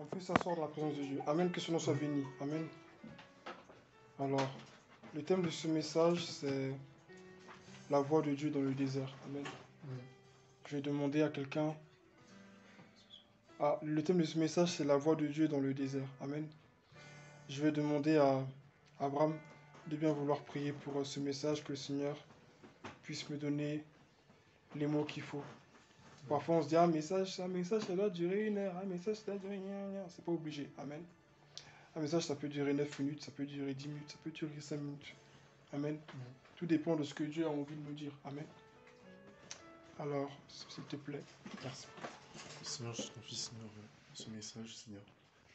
On peut s'asseoir dans la présence de Dieu. Amen, que son nom soit béni. Amen. Alors, le thème de ce message, c'est la voix de Dieu dans le désert. Amen. Je vais demander à quelqu'un... le thème de ce message, c'est la voix de Dieu dans le désert. Amen. Je vais demander à Abraham de bien vouloir prier pour ce message, que le Seigneur puisse me donner les mots qu'il faut. Parfois, on se dit, un message, ça doit durer 1 heure. Un message, ça doit durer... C'est pas obligé. Amen. Un message, ça peut durer 9 minutes, ça peut durer 10 minutes, ça peut durer 5 minutes. Amen. Tout dépend de ce que Dieu a envie de nous dire. Amen. Alors, s'il te plaît, merci. Seigneur, je te confie, Seigneur, ce message, Seigneur.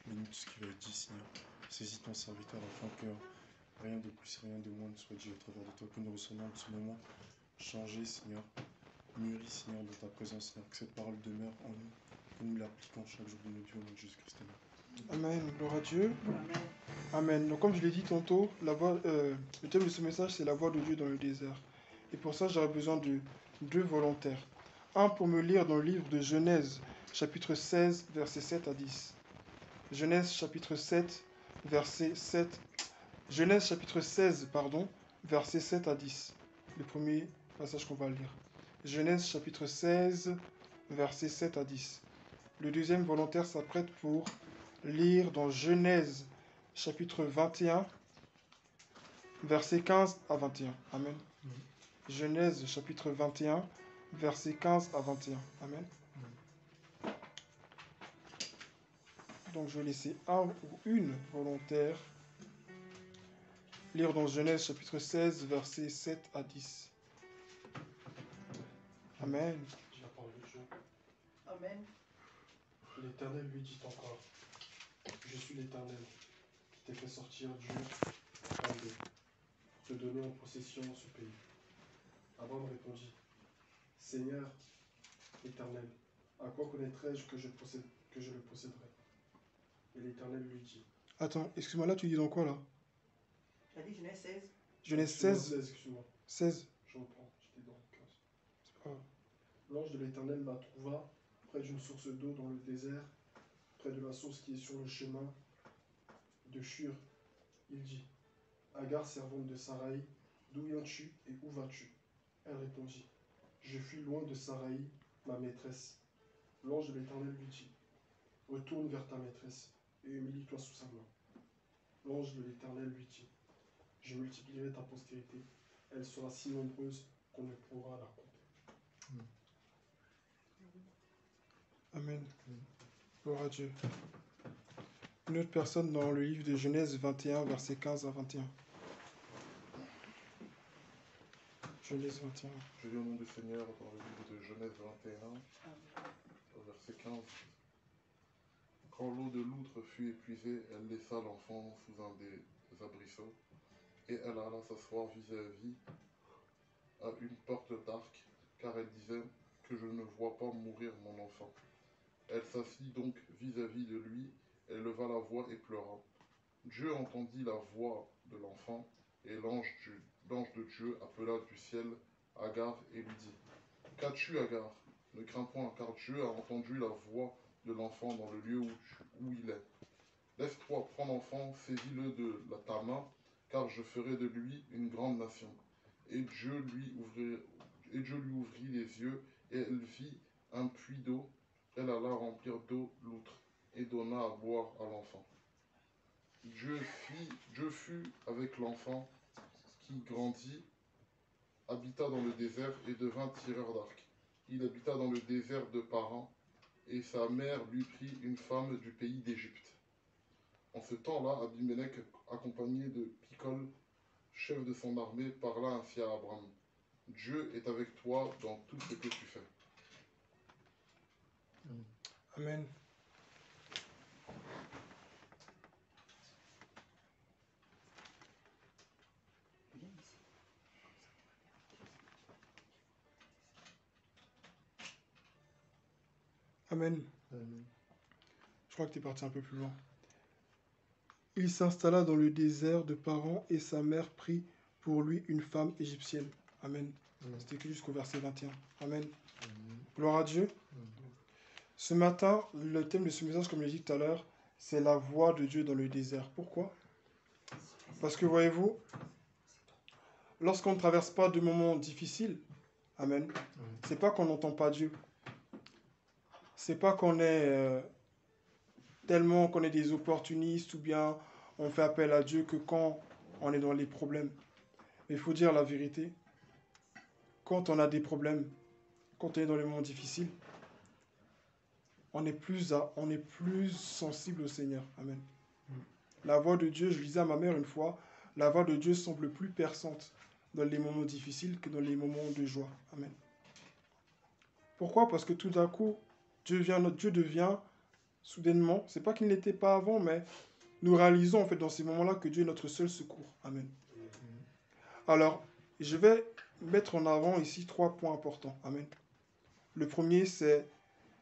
Bénis tout ce qui va être dit, Seigneur. Saisis ton serviteur afin que rien de plus, rien de moins ne soit dit au travers de toi, que nous ressentons de ce moment changer, Seigneur. Mûris, Seigneur, dans ta présence, Seigneur. Que cette parole demeure en nous, que nous l'appliquons chaque jour de notre vie au nom de Jésus-Christ. Amen. Gloire à Dieu. Amen. Amen. Donc, comme je l'ai dit tantôt, le thème de ce message, c'est la voix de Dieu dans le désert. Et pour ça, j'aurais besoin de 2 volontaires. Un pour me lire dans le livre de Genèse, chapitre 16, versets 7 à 10. Genèse, chapitre 7, verset 7. Genèse, chapitre 16, verset 7 à 10. Le premier passage qu'on va lire. Genèse, chapitre 16, verset 7 à 10. Le deuxième volontaire s'apprête pour lire dans Genèse, chapitre 21, versets 15 à 21. Amen. Genèse, chapitre 21, versets 15 à 21. Amen. Donc, je vais laisser un ou une volontaire lire dans Genèse, chapitre 16, versets 7 à 10. Amen. La parole de Dieu. Amen. L'Éternel lui dit encore, je suis l'Éternel qui t'ai fait sortir du Chaldée pour te donner en possession ce pays. Abraham répondit, Seigneur Éternel, à quoi connaîtrais-je que je le posséderai? Et l'Éternel lui dit. Attends, excuse-moi, là tu dis dans quoi là? Tu as dit Genèse 16. Genèse 16. Excuse-moi. 16. Je reprends, j'étais dans le 15. C'est pas grave. L'ange de l'Éternel la trouva près d'une source d'eau dans le désert, près de la source qui est sur le chemin de Shur. Il dit, Agar, servante de Saraï, d'où viens-tu et où vas-tu? Elle répondit, je fuis loin de Saraï, ma maîtresse. L'ange de l'Éternel lui dit, retourne vers ta maîtresse et humilie-toi sous sa main. L'ange de l'Éternel lui dit, je multiplierai ta postérité, elle sera si nombreuse qu'on ne pourra la compter. Amen. Gloire à Dieu. Une autre personne dans le livre de Genèse 21, versets 15 à 21. Genèse 21. Je lis au nom du Seigneur dans le livre de Genèse 21, au verset 15. Quand l'eau de l'outre fut épuisée, elle laissa l'enfant sous un des arbrisseaux, et elle alla s'asseoir vis-à-vis à une porte d'arc, car elle disait que je ne vois pas mourir mon enfant. Elle s'assit donc vis-à-vis de lui, et leva la voix et pleura. Dieu entendit la voix de l'enfant, et l'ange de Dieu appela du ciel Agar et lui dit, qu'as-tu, Agar? Ne crains point, car Dieu a entendu la voix de l'enfant dans le lieu où il est. Lève-toi, prends l'enfant, saisis-le de ta main, car je ferai de lui une grande nation. Et Dieu lui ouvrit les yeux, et elle vit un puits d'eau. Elle alla remplir d'eau l'outre, et donna à boire à l'enfant. Dieu fut avec l'enfant qui grandit, habita dans le désert et devint tireur d'arc. Il habita dans le désert de Paran, et sa mère lui prit une femme du pays d'Égypte. En ce temps-là, Abimélec, accompagné de Picol, chef de son armée, parla ainsi à Abraham. Dieu est avec toi dans tout ce que tu fais. Amen. Amen. Amen. Je crois que tu es parti un peu plus loin. Il s'installa dans le désert de Paran et sa mère prit pour lui une femme égyptienne. Amen. C'était écrit jusqu'au verset 21. Amen. Gloire à Dieu. Ce matin, le thème de ce message, comme je l'ai dit tout à l'heure, c'est la voix de Dieu dans le désert. Pourquoi? Parce que voyez-vous, lorsqu'on ne traverse pas de moments difficiles, amen, c'est pas qu'on n'entend pas Dieu. C'est pas qu'on est tellement qu'on est des opportunistes ou bien on fait appel à Dieu que quand on est dans les problèmes. Mais il faut dire la vérité. Quand on a des problèmes, quand on est dans les moments difficiles, on est plus sensible au Seigneur. Amen. La voix de Dieu, je disais à ma mère une fois, la voix de Dieu semble plus perçante dans les moments difficiles que dans les moments de joie. Amen. Pourquoi? Parce que tout d'un coup, Dieu devient soudainement, c'est pas qu'il n'était pas avant, mais nous réalisons en fait dans ces moments-là que Dieu est notre seul secours. Amen. Alors, je vais mettre en avant ici 3 points importants. Amen. Le premier, c'est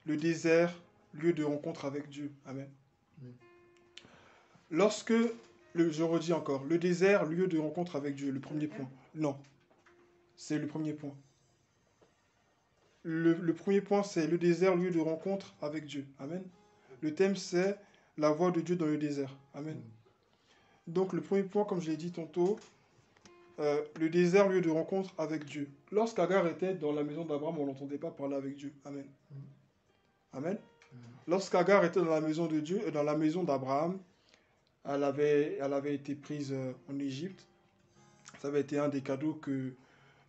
le désert, lieu de rencontre avec Dieu. Amen. Je redis encore, le désert, lieu de rencontre avec Dieu, le premier point. Non, c'est le premier point. Le premier point, c'est le désert, lieu de rencontre avec Dieu. Amen. Le thème, c'est la voix de Dieu dans le désert. Amen. Donc, le premier point, comme je l'ai dit tantôt, le désert, lieu de rencontre avec Dieu. Lorsqu'Agar était dans la maison d'Abraham, on n'entendait pas parler avec Dieu. Amen. Amen. Lorsqu'Agar était dans la maison de Dieu, dans la maison d'Abraham, elle avait été prise en Égypte. Ça avait été un des cadeaux que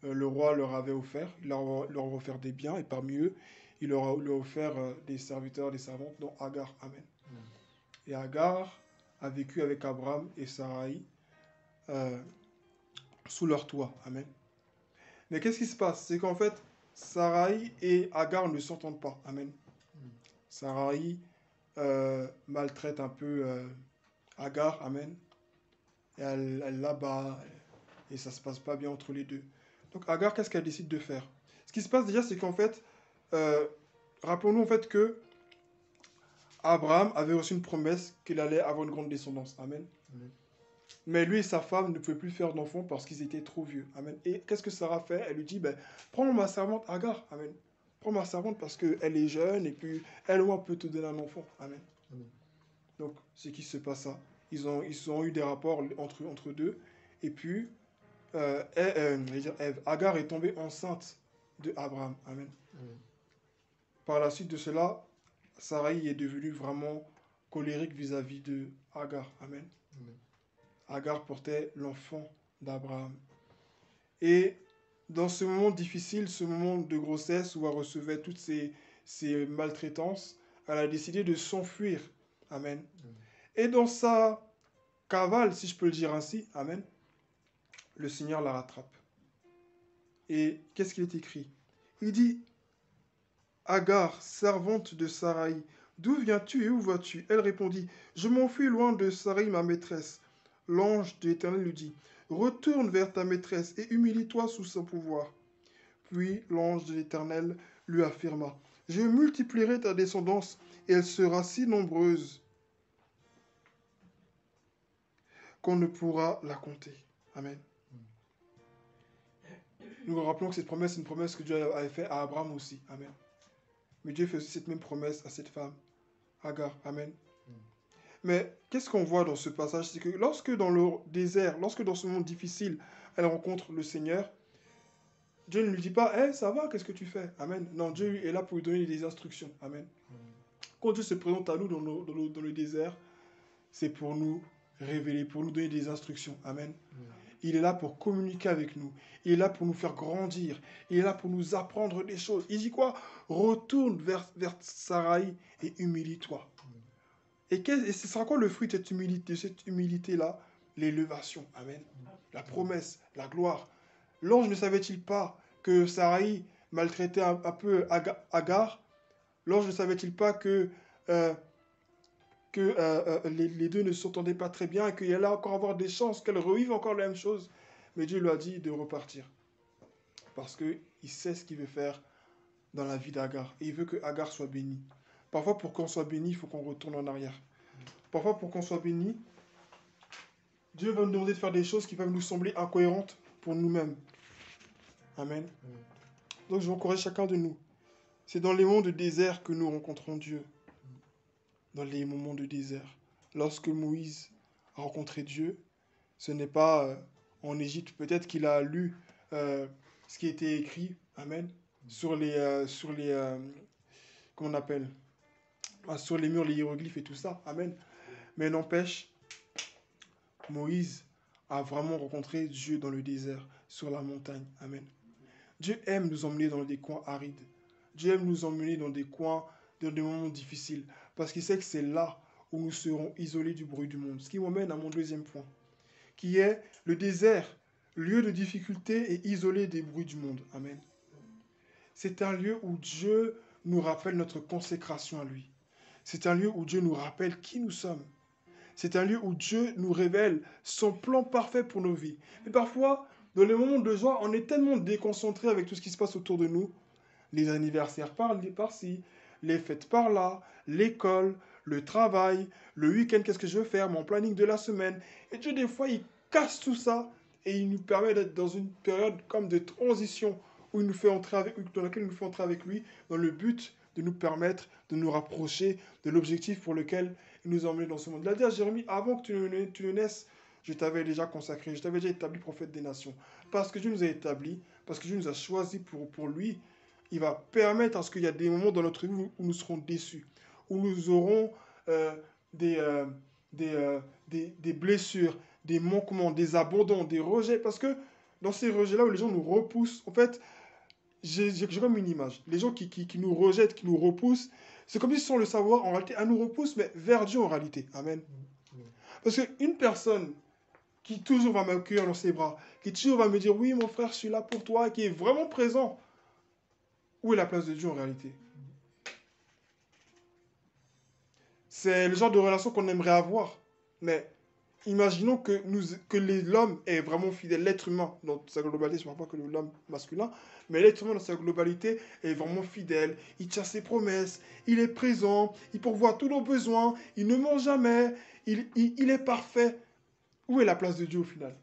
le roi leur avait offert. Il leur a offert des biens et parmi eux, il leur a offert des serviteurs, des servantes, dont Agar. Amen. Et Agar a vécu avec Abraham et Sarai sous leur toit. Amen. Mais qu'est-ce qui se passe? C'est qu'en fait, Sarai et Agar ne s'entendent pas. Amen. Sarai maltraite un peu Agar. Amen. Et elle l'abat. Et ça ne se passe pas bien entre les deux. Donc Agar, qu'est-ce qu'elle décide de faire? Ce qui se passe déjà, c'est qu'en fait, rappelons-nous en fait que Abraham avait reçu une promesse qu'il allait avoir une grande descendance. Amen. Mais lui et sa femme ne pouvaient plus faire d'enfants parce qu'ils étaient trop vieux. Amen. Et qu'est-ce que Sarah fait? Elle lui dit, prends ma servante Agar. Amen. Prends ma servante parce qu'elle est jeune et puis elle ou moi peut te donner un enfant. Amen. Donc, ce qui se passa, ils ont eu des rapports entre deux. Et puis, Agar est tombée enceinte de Abraham. Amen. Par la suite de cela, Sarai est devenue vraiment colérique vis-à-vis de Agar. Amen. Agar portait l'enfant d'Abraham. Et dans ce moment difficile, ce moment de grossesse où elle recevait toutes ces maltraitances, elle a décidé de s'enfuir. Amen. Et dans sa cavale, si je peux le dire ainsi, amen, le Seigneur la rattrape. Et qu'est-ce qu'il est écrit? Il dit, Agar, servante de Sarai, d'où viens-tu et où vas-tu? Elle répondit, je m'enfuis loin de Sarai, ma maîtresse. L'ange de l'Éternel lui dit, retourne vers ta maîtresse et humilie-toi sous son pouvoir. Puis l'ange de l'Éternel lui affirma, je multiplierai ta descendance et elle sera si nombreuse qu'on ne pourra la compter. Amen. Nous rappelons que cette promesse est une promesse que Dieu avait faite à Abraham aussi. Amen. Mais Dieu fait aussi cette même promesse à cette femme, Agar. Amen. Mais qu'est-ce qu'on voit dans ce passage? C'est que lorsque dans le désert, lorsque dans ce monde difficile, elle rencontre le Seigneur, Dieu ne lui dit pas, hey, ça va, qu'est-ce que tu fais? Amen. Non, Dieu est là pour lui donner des instructions. Amen. Quand Dieu se présente à nous dans le désert, c'est pour nous révéler, pour nous donner des instructions. Amen. Il est là pour communiquer avec nous. Il est là pour nous faire grandir. Il est là pour nous apprendre des choses. Il dit quoi? Retourne vers Sarai et humilie-toi. Et ce sera quoi le fruit de cette humilité-là? L'élévation. Amen. La promesse, la gloire. L'ange ne savait-il pas que Sarai maltraitait un peu Agar? L'ange ne savait-il pas que les deux ne s'entendaient pas très bien et qu'il allait encore avoir des chances qu'elles revivent encore la même chose? Mais Dieu lui a dit de repartir. Parce qu'il sait ce qu'il veut faire dans la vie d'Agar. Et il veut que Agar soit bénie. Parfois, pour qu'on soit béni, il faut qu'on retourne en arrière. Parfois, pour qu'on soit béni, Dieu va nous demander de faire des choses qui peuvent nous sembler incohérentes pour nous-mêmes. Amen. Donc, je vous encourage chacun de nous. C'est dans les mondes de désert que nous rencontrons Dieu. dans les moments de désert. Lorsque Moïse a rencontré Dieu, ce n'est pas en Égypte. Peut-être qu'il a lu ce qui était écrit, amen, comment on appelle, sur les murs, les hiéroglyphes et tout ça, amen. Mais n'empêche, Moïse a vraiment rencontré Dieu dans le désert, sur la montagne, amen. Dieu aime nous emmener dans des coins arides. Dieu aime nous emmener dans des coins, dans des moments difficiles, parce qu'il sait que c'est là où nous serons isolés du bruit du monde. Ce qui m'emmène à mon deuxième point, qui est le désert, lieu de difficulté et isolé des bruits du monde. Amen. C'est un lieu où Dieu nous rappelle notre consécration à lui. C'est un lieu où Dieu nous rappelle qui nous sommes. C'est un lieu où Dieu nous révèle son plan parfait pour nos vies. Mais parfois, dans les moments de joie, on est tellement déconcentré avec tout ce qui se passe autour de nous. Les anniversaires par-ci, les fêtes par-là, l'école, le travail, le week-end, qu'est-ce que je veux faire, mon planning de la semaine. Et Dieu, des fois, il casse tout ça et il nous permet d'être dans une période comme de transition où il nous fait entrer dans laquelle il nous fait entrer avec lui dans le but de nous permettre de nous rapprocher de l'objectif pour lequel il nous a emmenés dans ce monde. Il a dit à Jérémie, avant que tu ne naisses, je t'avais déjà consacré, je t'avais déjà établi prophète des nations. Parce que Dieu nous a établis, parce que Dieu nous a choisis pour lui, il va permettre à ce qu'il y a des moments dans notre vie où nous serons déçus, où nous aurons des blessures, des manquements, des abandons, des rejets. Parce que dans ces rejets-là où les gens nous repoussent, en fait, j'ai comme une image. Les gens qui nous rejettent, qui nous repoussent, c'est comme si sans le savoir, en réalité, elle nous repousse, mais vers Dieu en réalité. Amen. Parce qu'une personne qui toujours va m'accueillir dans ses bras, qui toujours va me dire, oui, mon frère, je suis là pour toi, qui est vraiment présent, où est la place de Dieu en réalité? C'est le genre de relation qu'on aimerait avoir. Mais imaginons que l'homme est vraiment fidèle. L'être humain, dans sa globalité, je ne parle pas que l'homme masculin, mais l'être humain dans sa globalité est vraiment fidèle. Il tient ses promesses, il est présent, il pourvoit tous nos besoins, il ne ment jamais, il est parfait. Où est la place de Dieu au final?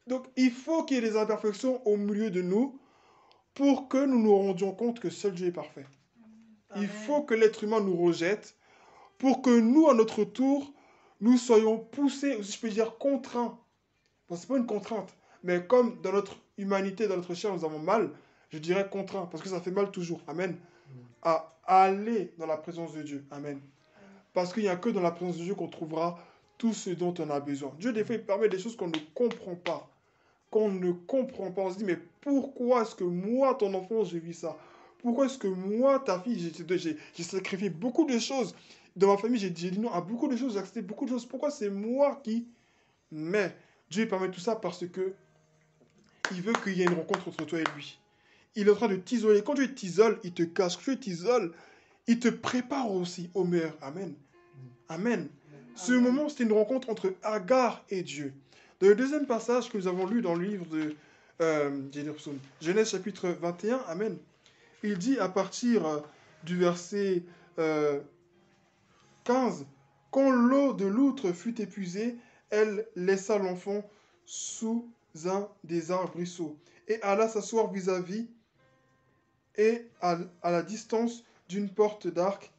Donc il faut qu'il y ait des imperfections au milieu de nous pour que nous nous rendions compte que seul Dieu est parfait. Amen. Il faut que l'être humain nous rejette pour que nous, à notre tour, nous soyons poussés, ou si je peux dire contraints. Bon, ce n'est pas une contrainte, mais comme dans notre humanité, dans notre chair, nous avons mal, je dirais contraints, parce que ça fait mal toujours. Amen. À aller dans la présence de Dieu. Amen. Parce qu'il n'y a que dans la présence de Dieu qu'on trouvera tout ce dont on a besoin. Dieu, des fois, il permet des choses qu'on ne comprend pas. Qu'on ne comprend pas. On se dit, mais pourquoi est-ce que moi, ton enfant, je vis ça? Pourquoi est-ce que moi, ta fille, j'ai sacrifié beaucoup de choses. Dans ma famille, j'ai dit non à beaucoup de choses, j'ai accepté beaucoup de choses. Pourquoi c'est moi qui... Mais Dieu permet tout ça parce que il veut qu'il y ait une rencontre entre toi et lui. Il est en train de t'isoler. Quand Dieu t'isole, il te cache. Quand Dieu t'isole, il te prépare aussi au meilleur. Amen. Amen. Ce moment, c'était une rencontre entre Agar et Dieu. Dans le deuxième passage que nous avons lu dans le livre de Genèse chapitre 21, Amen, il dit à partir du verset 15, « Quand l'eau de l'outre fut épuisée, elle laissa l'enfant sous un des arbrisseaux et alla s'asseoir vis-à-vis et à la distance d'une porte d'arc,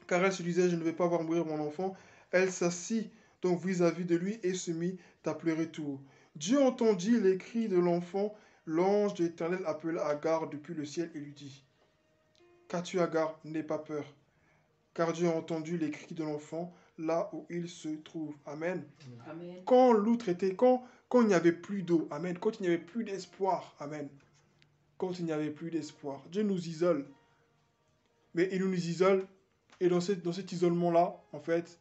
car elle se disait, je ne vais pas voir mourir mon enfant. Elle s'assit donc vis-à-vis de lui et se mit à pleurer tout haut. Dieu entendit les cris de l'enfant. L'ange de l'Éternel appela Agar depuis le ciel et lui dit, qu'as-tu, Agar? N'aie pas peur, car Dieu a entendu les cris de l'enfant là où il se trouve. Amen. Amen. Quand l'outre était, quand il n'y avait plus d'eau, amen, quand il n'y avait plus d'espoir, amen, quand il n'y avait plus d'espoir, Dieu nous isole. Mais il nous isole, et dans cet isolement-là, en fait,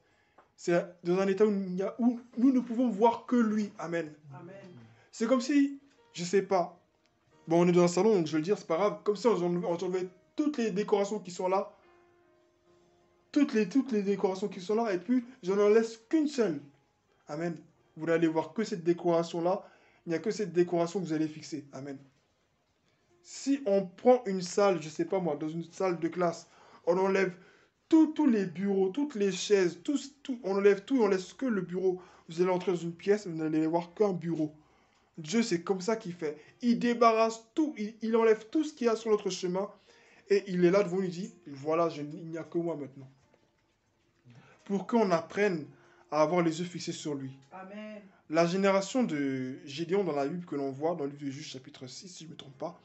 c'est dans un état où nous ne pouvons voir que lui. Amen. Amen. C'est comme si, je ne sais pas, bon, on est dans un salon, donc je vais le dire, c'est pas grave, comme si on enlevait toutes les décorations qui sont là, toutes les décorations qui sont là, et puis je n'en laisse qu'une seule. Amen. Vous n'allez voir que cette décoration-là, il n'y a que cette décoration que vous allez fixer. Amen. Si on prend une salle, je ne sais pas moi, dans une salle de classe, on enlève tous les bureaux, toutes les chaises, on enlève tout, on laisse que le bureau. Vous allez entrer dans une pièce, vous n'allez voir qu'un bureau. Dieu, c'est comme ça qu'il fait. Il débarrasse tout, il enlève tout ce qu'il y a sur notre chemin, et il est là devant nous, il dit, voilà, il n'y a que moi maintenant. pour qu'on apprenne à avoir les yeux fixés sur lui. Amen. La génération de Gédéon dans la Bible que l'on voit, dans le livre de Juges chapitre 6, si je ne me trompe pas,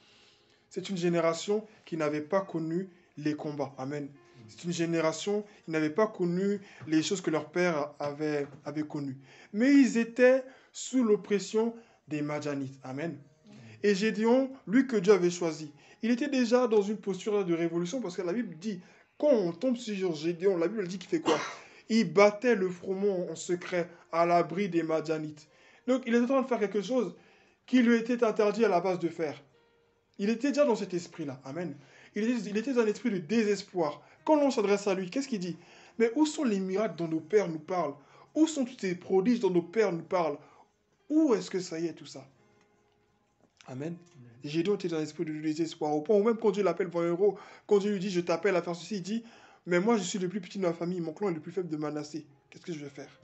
c'est une génération qui n'avait pas connu les combats. Amen. C'est une génération qui n'avait pas connu les choses que leur père avait connues. Mais ils étaient sous l'oppression des Madianites. Amen. Et Gédéon, lui que Dieu avait choisi, il était déjà dans une posture de révolution parce que la Bible dit, quand on tombe sur Gédéon, la Bible dit qu'il fait quoi? Il battait le froment en secret à l'abri des Madianites. Donc il était en train de faire quelque chose qui lui était interdit à la base de faire. Il était déjà dans cet esprit-là. Amen. Il était dans un esprit de désespoir. Quand l'on s'adresse à lui, qu'est-ce qu'il dit? Mais où sont les miracles dont nos pères nous parlent? Où sont tous ces prodiges dont nos pères nous parlent? Où est-ce que ça y est tout ça? Amen. Gédéon était dans un esprit de désespoir. Au point où même quand Dieu l'appelle pour un héros, quand Dieu lui dit je t'appelle à faire ceci, il dit mais moi je suis le plus petit de ma famille, mon clan est le plus faible de Manassé. Qu'est-ce que je vais faire?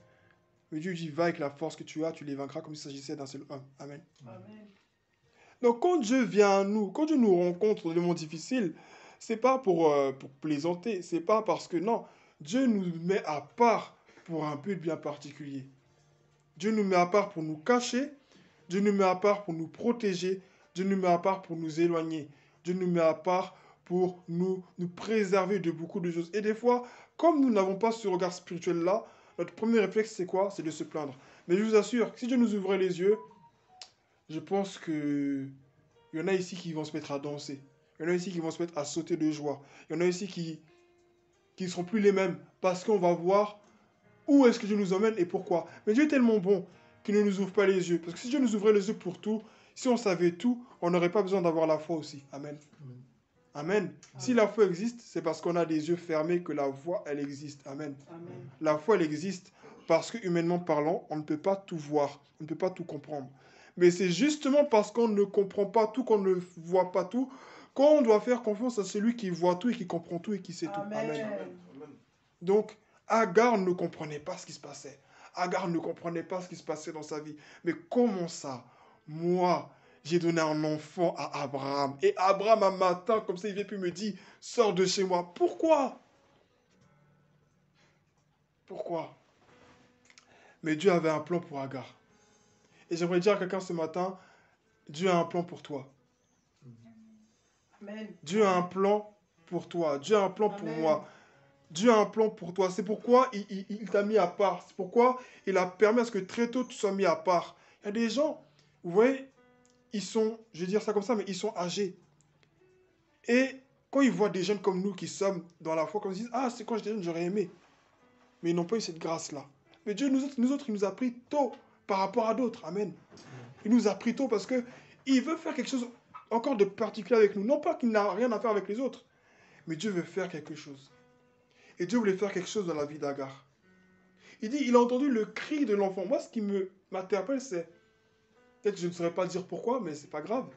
Mais Dieu dit va avec la force que tu as, tu les vaincras comme s'il s'agissait d'un seul homme. Amen. Amen. Donc quand Dieu vient à nous, quand Dieu nous rencontre dans des moments difficiles, c'est pas pour plaisanter, c'est pas parce que non, Dieu nous met à part pour un but bien particulier. Dieu nous met à part pour nous cacher, Dieu nous met à part pour nous protéger, Dieu nous met à part pour nous éloigner, Dieu nous met à part pour nous préserver de beaucoup de choses. Et des fois, comme nous n'avons pas ce regard spirituel-là, notre premier réflexe c'est quoi? C'est de se plaindre. Mais je vous assure, si Dieu nous ouvrait les yeux, je pense que il y en a ici qui vont se mettre à danser. Il y en a ici qui vont se mettre à sauter de joie. Il y en a ici qui ne seront plus les mêmes parce qu'on va voir où est-ce que Dieu nous emmène et pourquoi. Mais Dieu est tellement bon qu'il ne nous ouvre pas les yeux. Parce que si Dieu nous ouvrait les yeux pour tout, si on savait tout, on n'aurait pas besoin d'avoir la foi aussi. Amen. Amen. Si la foi existe, c'est parce qu'on a des yeux fermés que la foi, elle existe. Amen. Amen. La foi, elle existe parce que, humainement parlant, on ne peut pas tout voir, on ne peut pas tout comprendre. Mais c'est justement parce qu'on ne comprend pas tout, qu'on ne voit pas tout, qu'on doit faire confiance à celui qui voit tout et qui comprend tout et qui sait tout. Amen. Donc, Agar ne comprenait pas ce qui se passait. Agar ne comprenait pas ce qui se passait dans sa vie. Mais comment ça? Moi, j'ai donné un enfant à Abraham. Et Abraham, un matin, comme ça, il vient puis me dit, sors de chez moi. Pourquoi? Pourquoi? Mais Dieu avait un plan pour Agar. Et j'aimerais dire à quelqu'un ce matin, Dieu a un plan pour toi. Amen. Dieu a un plan pour toi. Dieu a un plan pour Amen. moi. Dieu a un plan pour toi. C'est pourquoi il t'a mis à part. C'est pourquoi il a permis à ce que très tôt tu sois mis à part. Il y a des gens, vous voyez, ils sont, je vais dire ça comme ça, mais ils sont âgés. Et quand ils voient des jeunes comme nous qui sommes dans la foi, comme ils disent, ah, c'est quand j'étais jeune, j'aurais aimé. Mais ils n'ont pas eu cette grâce-là. Mais Dieu, nous autres, il nous a pris tôt par rapport à d'autres. Amen. Il nous a pris tôt parce qu'il veut faire quelque chose encore de particulier avec nous. Non pas qu'il n'a rien à faire avec les autres, mais Dieu veut faire quelque chose. Et Dieu voulait faire quelque chose dans la vie d'Agar. Il dit, il a entendu le cri de l'enfant. Moi, ce qui m'interpelle, c'est, peut-être que je ne saurais pas dire pourquoi, mais c'est pas grave.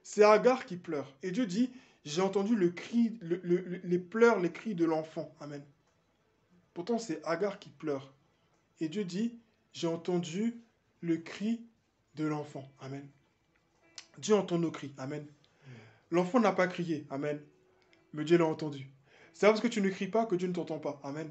C'est Agar qui pleure. Et Dieu dit, j'ai entendu le cri, les pleurs, les cris de l'enfant. Amen. Pourtant, c'est Agar qui pleure. Et Dieu dit, j'ai entendu le cri de l'enfant. Amen. Dieu entend nos cris. Amen. L'enfant n'a pas crié. Amen. Mais Dieu l'a entendu. C'est pas parce que tu ne cries pas que Dieu ne t'entend pas. Amen.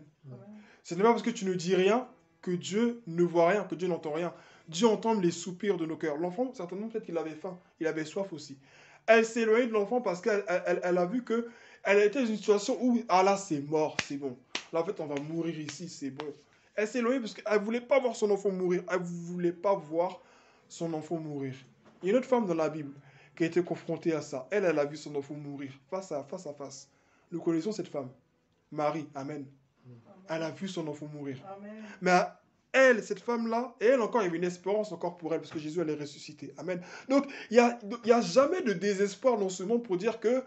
Ce n'est pas parce que tu ne dis rien que Dieu ne voit rien, que Dieu n'entend rien. Dieu entend les soupirs de nos cœurs. L'enfant, certainement, peut-être qu'il avait faim. Il avait soif aussi. Elle s'est éloignée de l'enfant parce qu'elle a vu qu'elle était dans une situation où, ah là, c'est mort, c'est bon. Là, en fait, on va mourir ici, c'est bon. Elle s'est éloignée parce qu'elle ne voulait pas voir son enfant mourir. Elle ne voulait pas voir son enfant mourir. Il y a une autre femme dans la Bible qui a été confrontée à ça. Elle a vu son enfant mourir face à face. Nous connaissons cette femme, Marie. Amen. Elle a vu son enfant mourir. Amen. Mais elle, cette femme-là, et elle encore, il y avait une espérance encore pour elle, parce que Jésus allait ressusciter. Amen. Donc, il n'y a jamais de désespoir dans ce monde pour dire que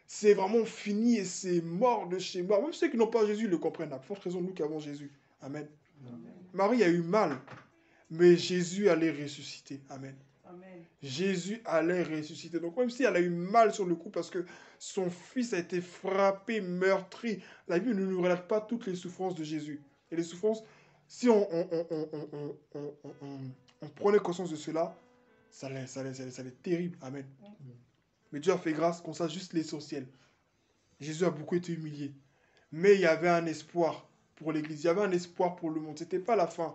c'est vraiment fini et c'est mort de chez mort. Même ceux qui n'ont pas Jésus le comprennent. À forte raison, nous qui avons Jésus. Amen. Amen. Marie a eu mal, mais Jésus allait ressusciter. Amen. Amen. Jésus allait ressusciter. Donc même si elle a eu mal sur le coup parce que son fils a été frappé, meurtri, la Bible ne nous relate pas toutes les souffrances de Jésus. Et les souffrances, si on prenait conscience de cela, ça allait être terrible. Amen. Mais Dieu a fait grâce qu'on sache juste l'essentiel. Jésus a beaucoup été humilié. Mais il y avait un espoir pour l'Église. Il y avait un espoir pour le monde. C'était pas la fin.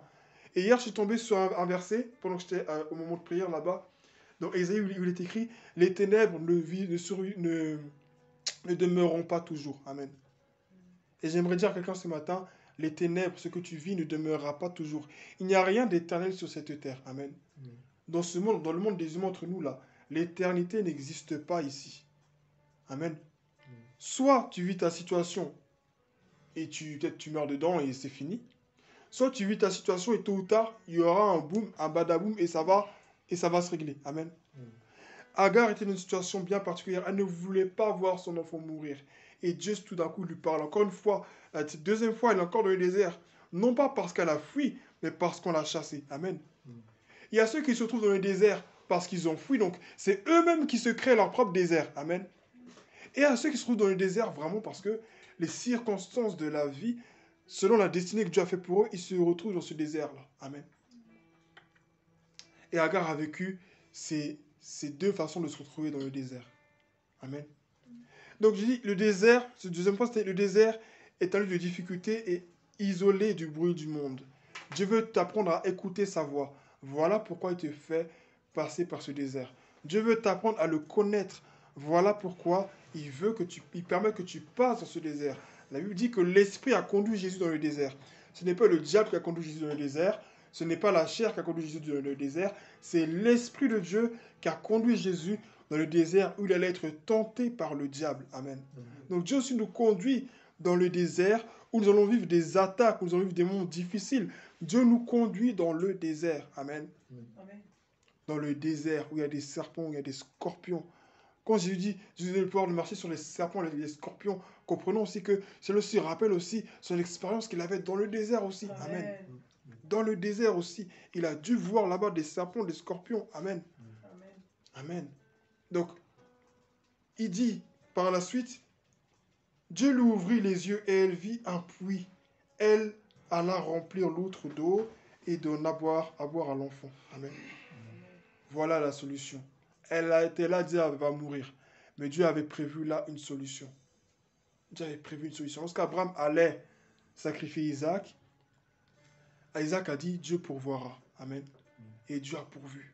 Et hier, je suis tombé sur un verset, pendant que j'étais au moment de prière là-bas, dans Ésaïe, où il est écrit, « Les ténèbres ne demeureront pas toujours. » Amen. Et j'aimerais dire à quelqu'un ce matin, les ténèbres, ce que tu vis, ne demeurera pas toujours. Il n'y a rien d'éternel sur cette terre. Amen. Dans ce monde, dans le monde des humains entre nous, là, l'éternité n'existe pas ici. Amen. Soit tu vis ta situation et peut-être tu meurs dedans et c'est fini. Soit tu vis ta situation et tôt ou tard, il y aura un boom, un badaboum et ça va se régler. Amen. Agar était dans une situation bien particulière. Elle ne voulait pas voir son enfant mourir. Et Dieu tout d'un coup lui parle. Encore une fois, la deuxième fois, elle est encore dans le désert. Non pas parce qu'elle a fui, mais parce qu'on l'a chassée. Amen. Il y a ceux qui se trouvent dans le désert parce qu'ils ont fui. Donc c'est eux-mêmes qui se créent leur propre désert. Amen. Et il y a ceux qui se trouvent dans le désert vraiment parce que les circonstances de la vie, selon la destinée que Dieu a fait pour eux, ils se retrouvent dans ce désert-là. Amen. Et Agar a vécu ces deux façons de se retrouver dans le désert. Amen. Donc je dis, le désert, ce deuxième point, c'était le désert est un lieu de difficulté et isolé du bruit du monde. Dieu veut t'apprendre à écouter sa voix. Voilà pourquoi il te fait passer par ce désert. Dieu veut t'apprendre à le connaître. Voilà pourquoi il permet que tu passes dans ce désert. La Bible dit que l'Esprit a conduit Jésus dans le désert. Ce n'est pas le diable qui a conduit Jésus dans le désert. Ce n'est pas la chair qui a conduit Jésus dans le désert. C'est l'Esprit de Dieu qui a conduit Jésus dans le désert où il allait être tenté par le diable. Amen. Donc Dieu aussi nous conduit dans le désert où nous allons vivre des attaques, où nous allons vivre des moments difficiles. Dieu nous conduit dans le désert. Amen. Amen. Dans le désert où il y a des serpents, où il y a des scorpions. Quand Jésus dit, Jésus a le pouvoir de marcher sur les serpents et les scorpions, comprenons aussi que cela aussi rappelle aussi son expérience qu'il avait dans le désert aussi. Amen. Amen. Dans le désert aussi, il a dû voir là-bas des serpents, des scorpions. Amen. Amen. Amen. Donc, il dit par la suite, Dieu lui ouvrit les yeux et elle vit un puits. Elle alla remplir l'outre d'eau et donna à boire à l'enfant. Amen. Voilà la solution. Elle a été là, dit, elle va mourir. Mais Dieu avait prévu là une solution. Dieu avait prévu une solution. Lorsqu'Abraham allait sacrifier Isaac, Isaac a dit, Dieu pourvoira. Amen. Et Dieu a pourvu.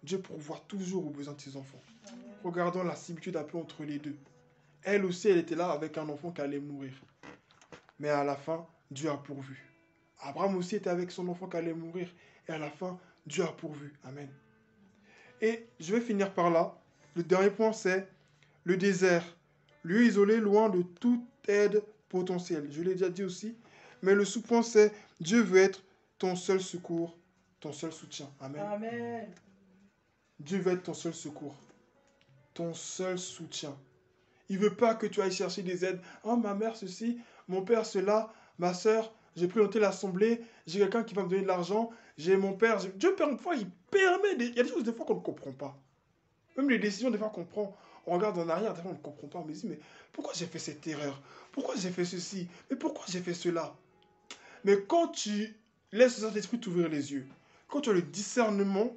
Dieu pourvoit toujours aux besoins de ses enfants. Amen. Regardons la similitude un peu entre les deux. Elle aussi, elle était là avec un enfant qui allait mourir. Mais à la fin, Dieu a pourvu. Abraham aussi était avec son enfant qui allait mourir. Et à la fin, Dieu a pourvu. Amen. Et je vais finir par là. Le dernier point, c'est le désert. Lieu isolé, loin de toute aide potentielle. Je l'ai déjà dit aussi. Mais le sous-point, c'est Dieu veut être ton seul secours, ton seul soutien. Amen. Amen. Dieu veut être ton seul secours, ton seul soutien. Il ne veut pas que tu ailles chercher des aides. Oh, ma mère, ceci, mon père, cela, ma soeur, j'ai présenté l'assemblée, j'ai quelqu'un qui va me donner de l'argent, j'ai mon père. Dieu, parfois, il permet. Il y a des choses, des fois, qu'on ne comprend pas. Même les décisions, des fois, qu'on prend, on regarde en arrière, des fois, on ne comprend pas. On me dit, mais pourquoi j'ai fait cette erreur? Pourquoi j'ai fait ceci? Mais pourquoi j'ai fait cela? Mais quand tu laisses le Saint-Esprit t'ouvrir les yeux, quand tu as le discernement,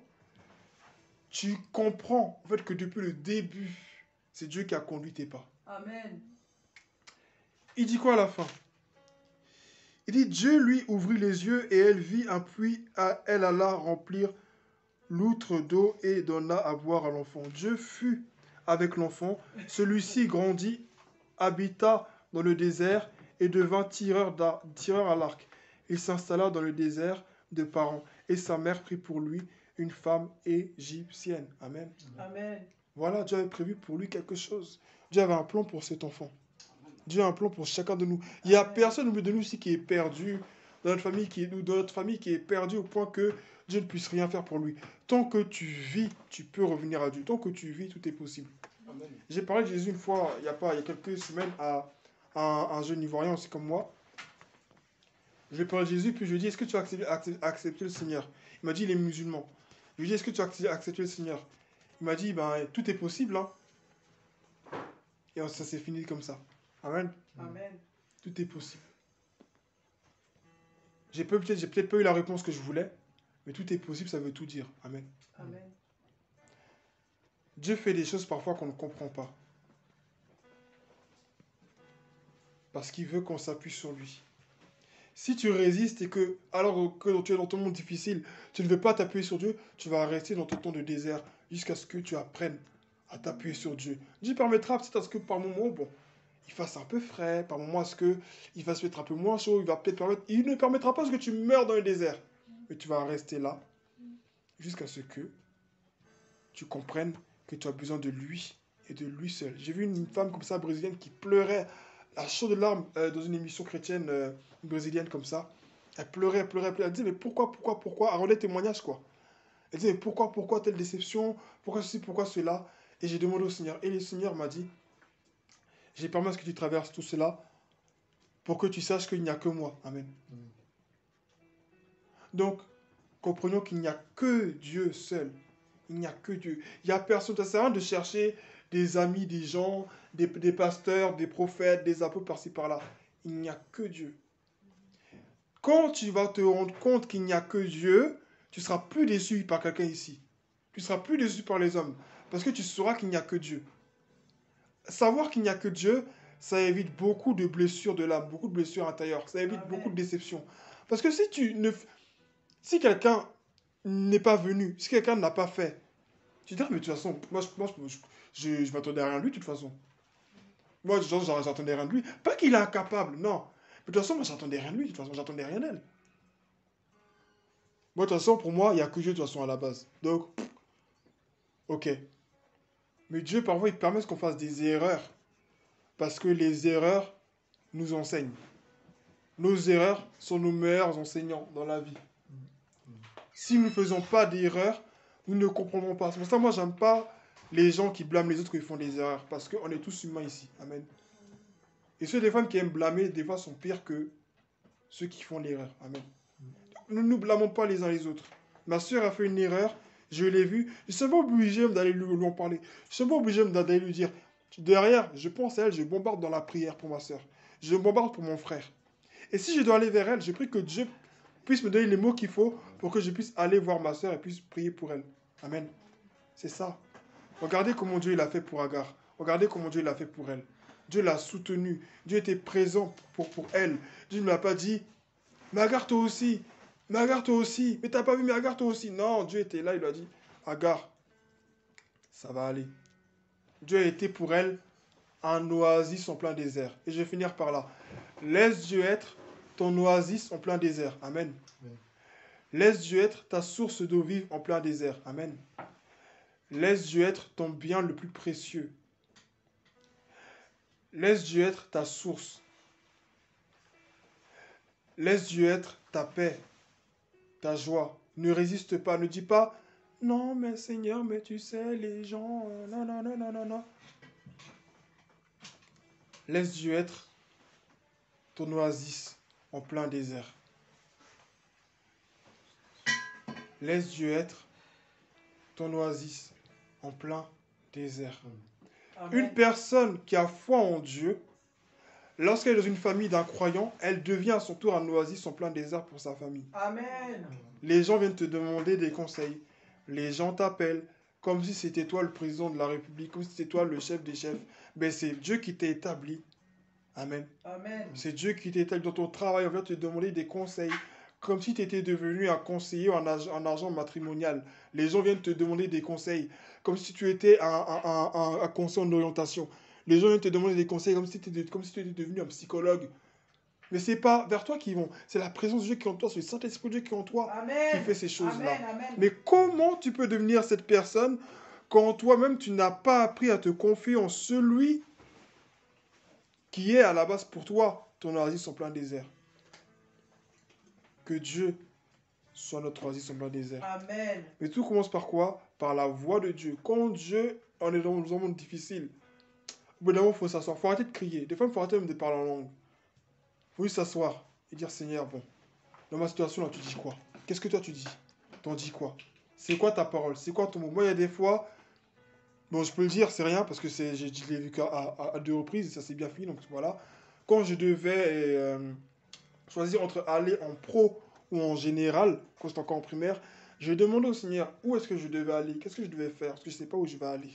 tu comprends en fait que depuis le début, c'est Dieu qui a conduit tes pas. Amen. Il dit quoi à la fin? Il dit, Dieu lui ouvrit les yeux et elle vit un puits, elle alla remplir l'outre d'eau et donna à boire à l'enfant. Dieu fut avec l'enfant, celui-ci grandit, habita dans le désert et devint tireur à l'arc. Il s'installa dans le désert de Paran et sa mère prit pour lui une femme égyptienne. Amen. Amen. Voilà, Dieu avait prévu pour lui quelque chose. Dieu avait un plan pour cet enfant. Dieu a un plan pour chacun de nous. Il n'y a personne de nous ici qui est perdu, dans notre famille qui est perdu au point que Dieu ne puisse rien faire pour lui. Tant que tu vis, tu peux revenir à Dieu. Tant que tu vis, tout est possible. Amen. J'ai parlé de Jésus une fois, il y a quelques semaines, à un jeune Ivoirien aussi comme moi. Je lui ai parlé de Jésus, puis je lui ai dit, est-ce que tu as accepté le Seigneur? Il m'a dit, il est musulman. Je lui ai dit, est-ce que tu as accepté le Seigneur? Il m'a dit, ben, tout est possible. Hein. Et ça s'est fini comme ça. Amen. Amen. Tout est possible. J'ai peut-être pas eu la réponse que je voulais, mais tout est possible, ça veut tout dire. Amen. Amen. Dieu fait des choses parfois qu'on ne comprend pas. Parce qu'il veut qu'on s'appuie sur lui. Si tu résistes et que, alors que tu es dans ton monde difficile, tu ne veux pas t'appuyer sur Dieu, tu vas rester dans ton temps de désert jusqu'à ce que tu apprennes à t'appuyer sur Dieu. Dieu permettra peut-être à ce que par moment, bon, il fasse un peu frais, par moment à ce que il fasse peut-être un peu moins chaud, il ne permettra pas à ce que tu meurs dans le désert. Mais tu vas rester là jusqu'à ce que tu comprennes que tu as besoin de lui et de lui seul. J'ai vu une femme comme ça, brésilienne, qui pleurait à chaudes larmes dans une émission chrétienne brésilienne comme ça. Elle pleurait, elle pleurait, elle pleurait. Elle disait, mais pourquoi Elle rendait témoignage, quoi. Elle disait, mais pourquoi telle déception? Pourquoi ceci, pourquoi cela? Et j'ai demandé au Seigneur. Et le Seigneur m'a dit, j'ai permis à ce que tu traverses tout cela pour que tu saches qu'il n'y a que moi. Amen. Donc, comprenons qu'il n'y a que Dieu seul. Il n'y a que Dieu. Il n'y a personne. Ça ne sert à rien de chercher des amis, des gens, des pasteurs, des prophètes, des apôtres par-ci par-là. Il n'y a que Dieu. Quand tu vas te rendre compte qu'il n'y a que Dieu, tu ne seras plus déçu par quelqu'un ici. Tu ne seras plus déçu par les hommes. Parce que tu sauras qu'il n'y a que Dieu. Savoir qu'il n'y a que Dieu, ça évite beaucoup de blessures de l'âme, beaucoup de blessures intérieures. Ça évite beaucoup de déceptions. Parce que si quelqu'un n'est pas venu, si quelqu'un n'a pas fait, tu te dis, mais de toute façon, moi, je m'attendais à rien de lui, de toute façon. Moi, j'attendais rien de lui. Pas qu'il est incapable, non. Mais de toute façon, moi, j'attendais rien de lui, de toute façon, j'attendais rien d'elle. Moi, de toute façon, pour moi, il n'y a que Dieu, de toute façon, à la base. Donc, ok. Mais Dieu, parfois, il permet qu'on fasse des erreurs. Parce que les erreurs nous enseignent. Nos erreurs sont nos meilleurs enseignants dans la vie. Si nous ne faisons pas d'erreurs, nous ne comprendrons pas. C'est pour ça que moi, j'aime pas les gens qui blâment les autres quand ils font des erreurs. Parce qu'on est tous humains ici. Amen. Et ceux des femmes qui aiment blâmer, des fois, sont pires que ceux qui font l'erreur. Amen. Nous ne nous blâmons pas les uns les autres. Ma soeur a fait une erreur, je l'ai vue. Je ne suis pas obligé d'aller lui en parler. Je ne suis pas obligé d'aller lui dire. Derrière, je pense à elle, je bombarde dans la prière pour ma soeur. Je bombarde pour mon frère. Et si je dois aller vers elle, je prie que Dieu puisse me donner les mots qu'il faut pour que je puisse aller voir ma soeur et puisse prier pour elle. Amen. C'est ça. Regardez comment Dieu l'a fait pour Agar. Regardez comment Dieu l'a fait pour elle. Dieu l'a soutenue. Dieu était présent pour elle. Dieu ne m'a pas dit, mais Agar toi aussi. Mais Agar toi aussi. Mais t'as pas vu, mais Agar toi aussi. Non, Dieu était là, il lui a dit, Agar, ça va aller. Dieu a été pour elle un oasis en plein désert. Et je vais finir par là. Laisse Dieu être ton oasis en plein désert. Amen. Laisse Dieu être ta source d'eau vive en plein désert. Amen. Laisse Dieu être ton bien le plus précieux. Laisse Dieu être ta source. Laisse Dieu être ta paix, ta joie. Ne résiste pas. Ne dis pas, non, mais Seigneur, mais tu sais, les gens... non, non, non, non, non, non. Laisse Dieu être ton oasis en plein désert. Laisse Dieu être ton oasis en plein désert. Amen. Une personne qui a foi en Dieu, lorsqu'elle est dans une famille d'un croyant, elle devient à son tour un oasis en plein désert pour sa famille. Amen. Les gens viennent te demander des conseils. Les gens t'appellent comme si c'était toi le président de la République, comme si c'était toi le chef des chefs. Mais c'est Dieu qui t'a établi. Amen. Amen. C'est Dieu qui t'a établi dans ton travail. On vient te demander des conseils. Comme si tu étais devenu un conseiller en argent matrimonial. Les gens viennent te demander des conseils. Comme si tu étais un conseiller en orientation. Les gens viennent te demander des conseils comme si tu étais devenu un psychologue. Mais ce n'est pas vers toi qu'ils vont. C'est la présence de Dieu qui est en toi. C'est le Saint-Esprit de Dieu qui est en toi Amen. qui fait ces choses-là. Amen. Amen. Mais comment tu peux devenir cette personne quand toi-même tu n'as pas appris à te confier en celui qui est à la base pour toi ton oasis en plein désert? Que Dieu soit notre oasis en plein désert. Amen. Mais tout commence par quoi? Par la voix de Dieu. Quand Dieu, on est dans un monde difficile, au bout d'un moment, il faut s'asseoir. Il faut arrêter de crier. Des fois, il faut arrêter même de parler en langue. Il faut juste s'asseoir et dire, Seigneur, bon, dans ma situation là, tu dis quoi? Qu'est-ce que toi tu dis? T'en dis quoi? C'est quoi ta parole? C'est quoi ton mot? Moi, il y a des fois, bon, je peux le dire, c'est rien, parce que je l'ai vu à 2 reprises, et ça s'est bien fini, donc voilà. Quand je devais choisir entre aller en pro ou en général, quand j'étais encore en primaire, je demandais au Seigneur, où est-ce que je devais aller? Qu'est-ce que je devais faire? Parce que je ne sais pas où je vais aller.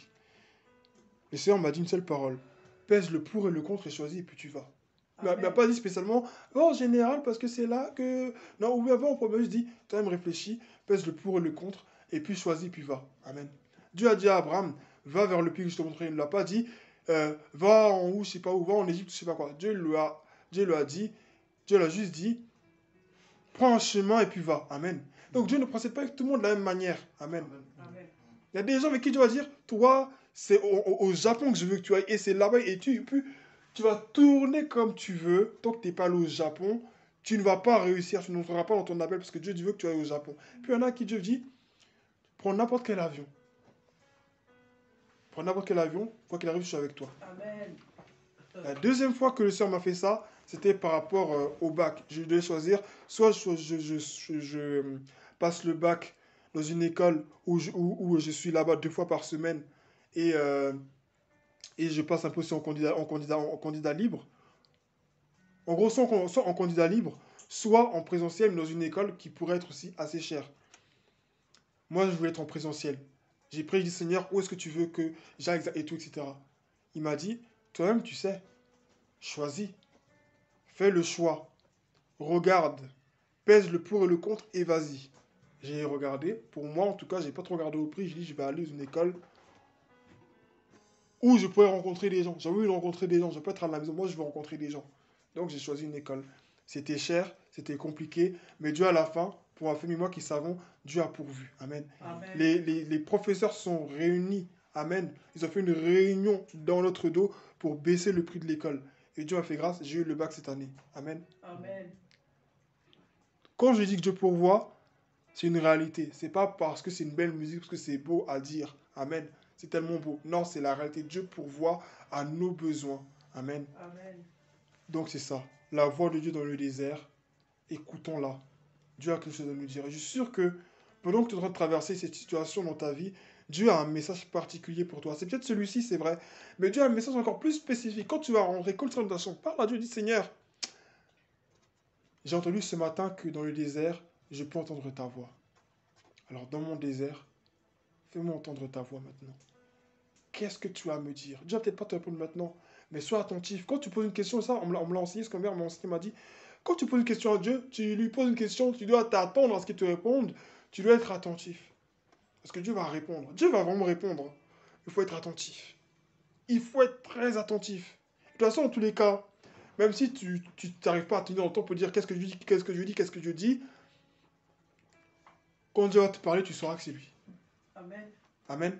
Le Seigneur m'a dit une seule parole. Pèse le pour et le contre et choisis, et puis tu vas. Mais il n'a pas dit spécialement, oh, en général, parce que c'est là que... Non, ou avant, on peut juste dire, toi-même réfléchis, pèse le pour et le contre, et puis choisis, puis va. Amen. Dieu a dit à Abraham, va vers le pays que je te montrerai. Il ne l'a pas dit, va en haut, je sais pas où, va en Égypte, je sais pas quoi. Dieu lui a dit, Dieu l'a juste dit, prends un chemin et puis va. Amen. Donc Dieu ne procède pas avec tout le monde de la même manière. Amen. Amen. Il y a des gens avec qui Dieu va dire, toi, c'est au Japon que je veux que tu ailles, et c'est là-bas, et tu vas tourner comme tu veux, tant que tu n'es pas allé au Japon, tu ne vas pas réussir, tu n'entreras pas dans ton appel, parce que Dieu veut que tu ailles au Japon. Puis il y en a qui Dieu dit, prends n'importe quel avion. Prends n'importe quel avion, quoi qu'il arrive, je suis avec toi. Amen. La deuxième fois que le Seigneur m'a fait ça, c'était par rapport au bac. Je devais choisir, soit je passe le bac dans une école où je suis là-bas 2 fois par semaine et je passe un peu aussi en candidat libre. En gros, soit en candidat libre, soit en présentiel, mais dans une école qui pourrait être aussi assez chère. Moi, je voulais être en présentiel. J'ai prié, j'ai dit, Seigneur, où est-ce que tu veux que j'aille et tout, etc. Il m'a dit, toi-même, tu sais, choisis, fais le choix, regarde, pèse le pour et le contre et vas-y. J'ai regardé, pour moi en tout cas, j'ai pas trop regardé au prix, j'ai dit, je vais aller dans une école où je pourrais rencontrer des gens. J'ai envie de rencontrer des gens, je peux être à la maison, moi je veux rencontrer des gens. Donc j'ai choisi une école. C'était cher, c'était compliqué, mais Dieu à la fin, pour ma famille, moi qui savons, Dieu a pourvu. Amen. Amen. Les professeurs sont réunis. Amen. Ils ont fait une réunion dans notre dos pour baisser le prix de l'école. Et Dieu m'a fait grâce, j'ai eu le bac cette année. Amen. Amen. Quand je dis que Dieu pourvoit, c'est une réalité. C'est pas parce que c'est une belle musique, parce que c'est beau à dire. Amen. C'est tellement beau. Non, c'est la réalité. Dieu pourvoit à nos besoins. Amen. Amen. Donc c'est ça. La voix de Dieu dans le désert. Écoutons-la. Dieu a quelque chose à nous dire. Et je suis sûr que pendant que tu es en train de traverser cette situation dans ta vie, Dieu a un message particulier pour toi. C'est peut-être celui-ci, c'est vrai. Mais Dieu a un message encore plus spécifique. Quand tu vas rentrer, quand tu rentres dans ta chambre, parle à Dieu, dis Seigneur, j'ai entendu ce matin que dans le désert, je peux entendre ta voix. Alors dans mon désert, fais-moi entendre ta voix maintenant. Qu'est-ce que tu as à me dire? Dieu va peut-être pas te répondre maintenant, mais sois attentif. Quand tu poses une question, ça, on me l'a enseigné, ce que ma mère m'a enseigné, m'a dit, quand tu poses une question à Dieu, tu lui poses une question, tu dois t'attendre à ce qu'il te réponde, tu dois être attentif. Parce que Dieu va répondre. Dieu va vraiment répondre. Il faut être attentif. Il faut être très attentif. De toute façon, en tous les cas, même si tu n'arrives pas à tenir dans le temps pour dire qu'est-ce que je dis, qu'est-ce que je dis, qu'est-ce que je dis, quand Dieu va te parler, tu sauras que c'est lui. Amen. Amen.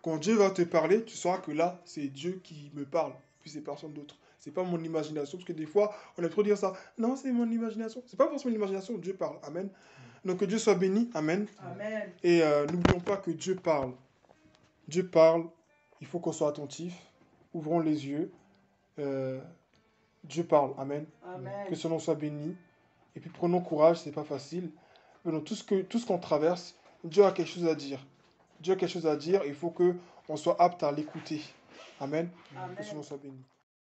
Quand Dieu va te parler, tu sauras que là, c'est Dieu qui me parle, puis c'est personne d'autre. C'est pas mon imagination, parce que des fois, on aime trop dire ça. Non, c'est mon imagination. C'est pas forcément l'imagination, Dieu parle. Amen. Donc que Dieu soit béni. Amen. Amen. Et n'oublions pas que Dieu parle. Dieu parle. Il faut qu'on soit attentif. Ouvrons les yeux. Dieu parle. Amen. Amen. Que son nom soit béni. Et puis prenons courage, c'est pas facile. Mais dans tout ce qu'on traverse, Dieu a quelque chose à dire. Dieu a quelque chose à dire. Il faut qu'on soit apte à l'écouter. Amen. Amen. Que son nom soit béni.